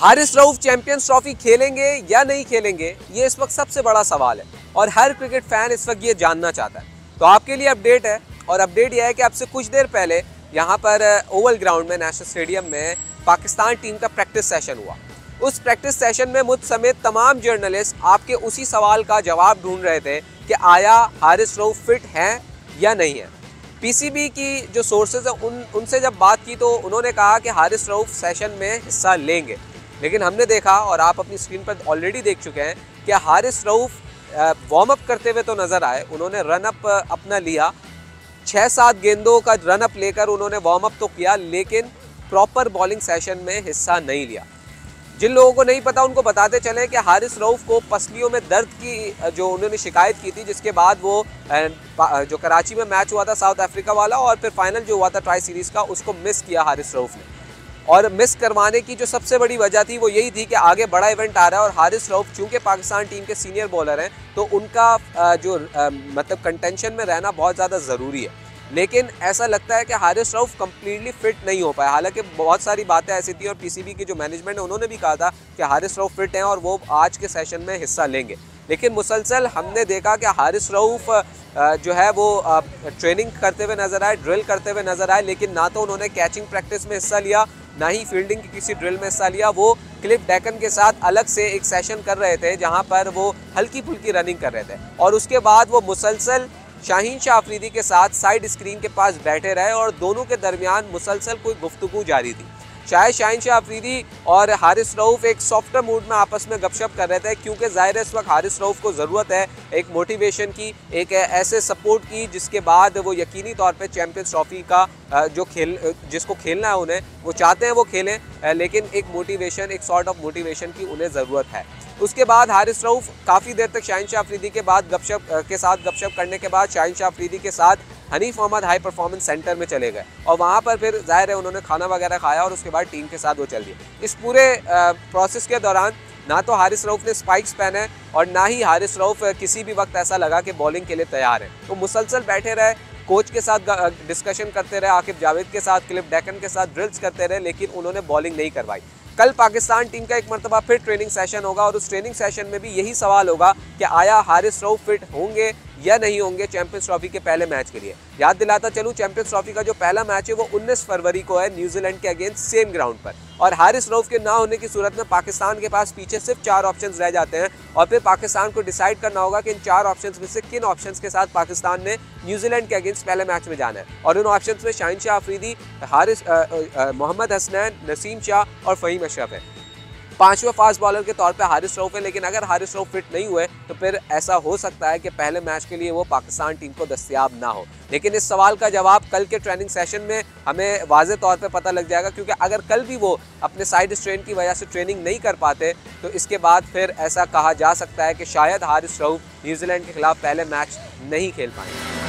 Haris Rauf champions trophy खेलेंगे या नहीं खेलेंगे, ये इस वक्त सबसे बड़ा सवाल है और हर क्रिकेट फैन इस वक्त ये जानना चाहता है। तो आपके लिए अपडेट है, और अपडेट यह है कि आपसे कुछ देर पहले यहाँ पर ओवल ग्राउंड में, नेशनल स्टेडियम में पाकिस्तान टीम का प्रैक्टिस सेशन हुआ। उस प्रैक्टिस सेशन में मुझ समेत तमाम जर्नलिस्ट आपके उसी सवाल का जवाब ढूंढ रहे थे कि आया हारिस रऊफ फिट हैं या नहीं है। पीसीबी की जो सोर्सेज हैं उनसे जब बात की तो उन्होंने कहा कि हारिस रऊफ सेशन में हिस्सा लेंगे, लेकिन हमने देखा और आप अपनी स्क्रीन पर ऑलरेडी देख चुके हैं कि हारिस रऊफ वार्म अप करते हुए तो नज़र आए। उन्होंने रन अप अपना लिया, 6-7 गेंदों का रन अप लेकर उन्होंने वार्म अप तो किया, लेकिन प्रॉपर बॉलिंग सेशन में हिस्सा नहीं लिया। जिन लोगों को नहीं पता उनको बताते चले कि हारिस रऊफ को पसलियों में दर्द की जो उन्होंने शिकायत की थी, जिसके बाद वो जो कराची में मैच हुआ था साउथ अफ्रीका वाला और फिर फाइनल जो हुआ था ट्राई सीरीज़ का, उसको मिस किया हारिस रऊफ ने। और मिस करवाने की जो सबसे बड़ी वजह थी वो यही थी कि आगे बड़ा इवेंट आ रहा है और हारिस रऊफ चूँकि पाकिस्तान टीम के सीनियर बॉलर हैं तो उनका मतलब कंटेंशन में रहना बहुत ज़्यादा ज़रूरी है। लेकिन ऐसा लगता है कि हारिस रऊफ कम्प्लीटली फिट नहीं हो पाया। हालांकि बहुत सारी बातें ऐसी थी और पीसीबी की जो मैनेजमेंट है उन्होंने भी कहा था कि हारिस रऊफ फिट हैं और वो आज के सेशन में हिस्सा लेंगे, लेकिन मुसलसल हमने देखा कि हारिस रऊफ जो है वो ट्रेनिंग करते हुए नजर आए, ड्रिल करते हुए नजर आए, लेकिन ना तो उन्होंने कैचिंग प्रैक्टिस में हिस्सा लिया, ना ही फील्डिंग की किसी ड्रिल में हिस्सा लिया। वो क्लिफ डेकन के साथ अलग से एक सेशन कर रहे थे जहां पर वो हल्की फुल्की रनिंग कर रहे थे, और उसके बाद वो मुसलसल शाहीन शाह अफरीदी के साथ साइड स्क्रीन के पास बैठे रहे और दोनों के दरमियान मुसलसल कोई गुफ्तगू जारी थी। शायद शाहीन शाह अफरीदी और हारिस रऊफ एक सॉफ्टर मूड में आपस में गपशप कर रहे थे, क्योंकि ज़ाहिर है इस वक्त हारिस रऊफ को ज़रूरत है एक मोटिवेशन की, एक ऐसे सपोर्ट की जिसके बाद वो यकीनी तौर पे चैंपियंस ट्रॉफी का जिसको खेलना है उन्हें, वो चाहते हैं वो खेलें, लेकिन एक मोटिवेशन, एक सॉर्ट ऑफ मोटिवेशन की उन्हें ज़रूरत है। उसके बाद हारिस रऊफ काफ़ी देर तक शाहीन शाह अफरीदी के बाद गपशप करने के बाद शाहीन शाह अफरीदी के साथ Hanif Mohammad high performance centre में चले गए और वहाँ पर फिर जाहिर है उन्होंने खाना वगैरह खाया और उसके बाद टीम के साथ वो चल दिए। इस पूरे प्रोसेस के दौरान ना तो हारिस रऊफ ने स्पाइक्स पहने और ना ही हारिस रऊफ किसी भी वक्त ऐसा लगा कि बॉलिंग के लिए तैयार है। तो मुसलसल बैठे रहे, कोच के साथ डिस्कशन करते रहे, आकिब जावेद के साथ, क्लिफ डेकन के साथ ड्रिल्स करते रहे, लेकिन उन्होंने बॉलिंग नहीं करवाई। कल पाकिस्तान टीम का एक मरतबा फिर ट्रेनिंग सेशन होगा और उस ट्रेनिंग सेशन में भी यही सवाल होगा कि आया हारिस रऊफ फिट होंगे या नहीं होंगे चैंपियंस ट्रॉफी के पहले मैच के लिए। याद दिलाता चलूं, चैंपियंस ट्रॉफी का जो पहला मैच है वो 19 फरवरी को है न्यूजीलैंड के अगेंस्ट सेम ग्राउंड पर, और हारिस रऊफ के ना होने की सूरत में पाकिस्तान के पास पीछे सिर्फ 4 ऑप्शंस रह जाते हैं और फिर पाकिस्तान को डिसाइड करना होगा कि इन 4 ऑप्शंस में से किन ऑप्शंस के साथ पाकिस्तान ने न्यूजीलैंड के अगेंस्ट पहले मैच में जाना है। और उन ऑप्शंस में शाहीन शाह अफरीदी, हारिस मोहम्मद हसनैन, नसीम शाह और फ़हीम अशरफ है। 5वें फास्ट बॉलर के तौर पे हारिस रऊफ है, लेकिन अगर हारिस रऊफ फिट नहीं हुए तो फिर ऐसा हो सकता है कि पहले मैच के लिए वो पाकिस्तान टीम को दस्तयाब ना हो। लेकिन इस सवाल का जवाब कल के ट्रेनिंग सेशन में हमें वाज़े तौर पे पता लग जाएगा, क्योंकि अगर कल भी वो अपने साइड स्ट्रेन की वजह से ट्रेनिंग नहीं कर पाते तो इसके बाद फिर ऐसा कहा जा सकता है कि शायद हारिस रऊफ न्यूजीलैंड के खिलाफ पहले मैच नहीं खेल पाएंगे।